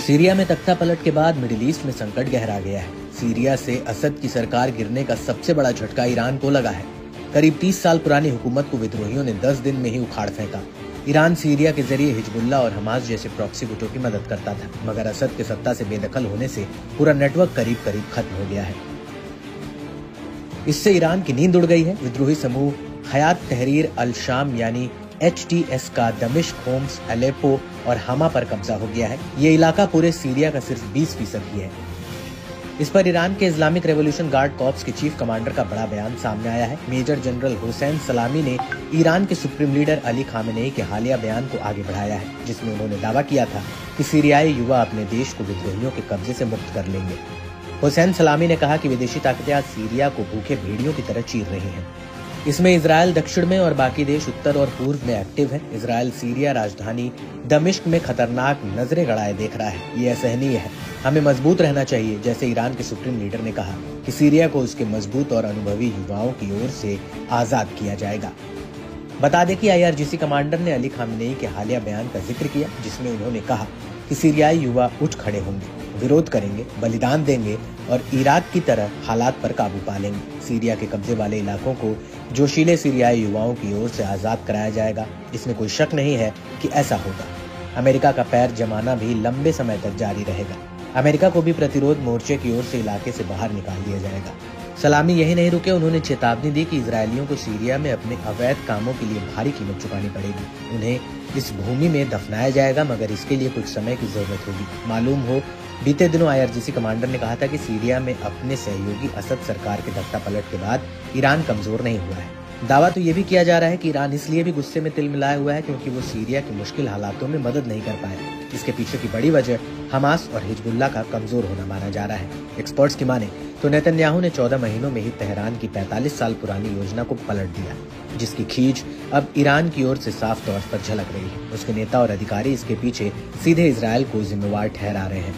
Syria में तख्ता पलट के बाद मिडिल ईस्ट में संकट गहरा गया है। सीरिया से असद की सरकार गिरने का सबसे बड़ा झटका ईरान को लगा है। करीब 30 साल पुरानी हुकूमत को विद्रोहियों ने 10 दिन में ही उखाड़ फेंका। ईरान सीरिया के जरिए हिजबुल्लाह और हमास जैसे प्रॉक्सी गुटों की मदद करता था, मगर असद के सत्ता से बेदखल होने से पूरा नेटवर्क करीब करीब खत्म हो गया है। इससे ईरान की नींद उड़ गई है। विद्रोही समूह हयात तहरीर अल शाम यानी HTS का दमिश्क, होम्स, अलेप्पो और हमा पर कब्जा हो गया है। ये इलाका पूरे सीरिया का सिर्फ 20% ही है। इस पर ईरान के इस्लामिक रेवोल्यूशन गार्ड कॉर्प्स के चीफ कमांडर का बड़ा बयान सामने आया है। मेजर जनरल हुसैन सलामी ने ईरान के सुप्रीम लीडर अली खामेनेई के हालिया बयान को आगे बढ़ाया है, जिसमें उन्होंने दावा किया था कि सीरियाई युवा अपने देश को विद्रोहियों के कब्जे से मुक्त कर लेंगे। हुसैन सलामी ने कहा कि विदेशी ताकतें आज सीरिया को भूखे भेड़ियों की तरह चीर रही हैं। इसमें इजराइल दक्षिण में और बाकी देश उत्तर और पूर्व में एक्टिव है। इजराइल सीरिया राजधानी दमिश्क में खतरनाक नजरें गड़ाए देख रहा है। ये असहनीय है। हमें मजबूत रहना चाहिए, जैसे ईरान के सुप्रीम लीडर ने कहा कि सीरिया को उसके मजबूत और अनुभवी युवाओं की ओर से आजाद किया जाएगा। बता दें कि IRGC कमांडर ने अली खामेनेई के हालिया बयान का जिक्र किया, जिसमें उन्होंने कहा कि सीरियाई युवा उठ खड़े होंगे, विरोध करेंगे, बलिदान देंगे और इराक की तरह हालात पर काबू पा लेंगे। सीरिया के कब्जे वाले इलाकों को जोशीले सीरियाई युवाओं की ओर से आजाद कराया जाएगा। इसमें कोई शक नहीं है कि ऐसा होगा। अमेरिका का पैर जमाना भी लंबे समय तक जारी रहेगा। अमेरिका को भी प्रतिरोध मोर्चे की ओर से इलाके से बाहर निकाल दिया जाएगा। सलामी यही नहीं रुके, उन्होंने चेतावनी दी कि इजरायलियों को सीरिया में अपने अवैध कामों के लिए भारी कीमत चुकानी पड़ेगी। उन्हें इस भूमि में दफनाया जाएगा, मगर इसके लिए कुछ समय की जरूरत होगी। मालूम हो, बीते दिनों IRGC कमांडर ने कहा था कि सीरिया में अपने सहयोगी असद सरकार के तख्ता पलट के बाद ईरान कमजोर नहीं हुआ है। दावा तो ये भी किया जा रहा है कि ईरान इसलिए भी गुस्से में तिल मिलाया हुआ है क्योंकि वो सीरिया की मुश्किल हालातों में मदद नहीं कर पाए। इसके पीछे की बड़ी वजह हमास और हिजबुल्लाह का कमजोर होना माना जा रहा है। एक्सपर्ट्स की माने तो नेतन्याहू ने 14 महीनों में ही तेहरान की 45 साल पुरानी योजना को पलट दिया, जिसकी खींच अब ईरान की ओर से साफ तौर पर झलक रही है। उसके नेता और अधिकारी इसके पीछे सीधे इजरायल को जिम्मेवार ठहरा रहे हैं।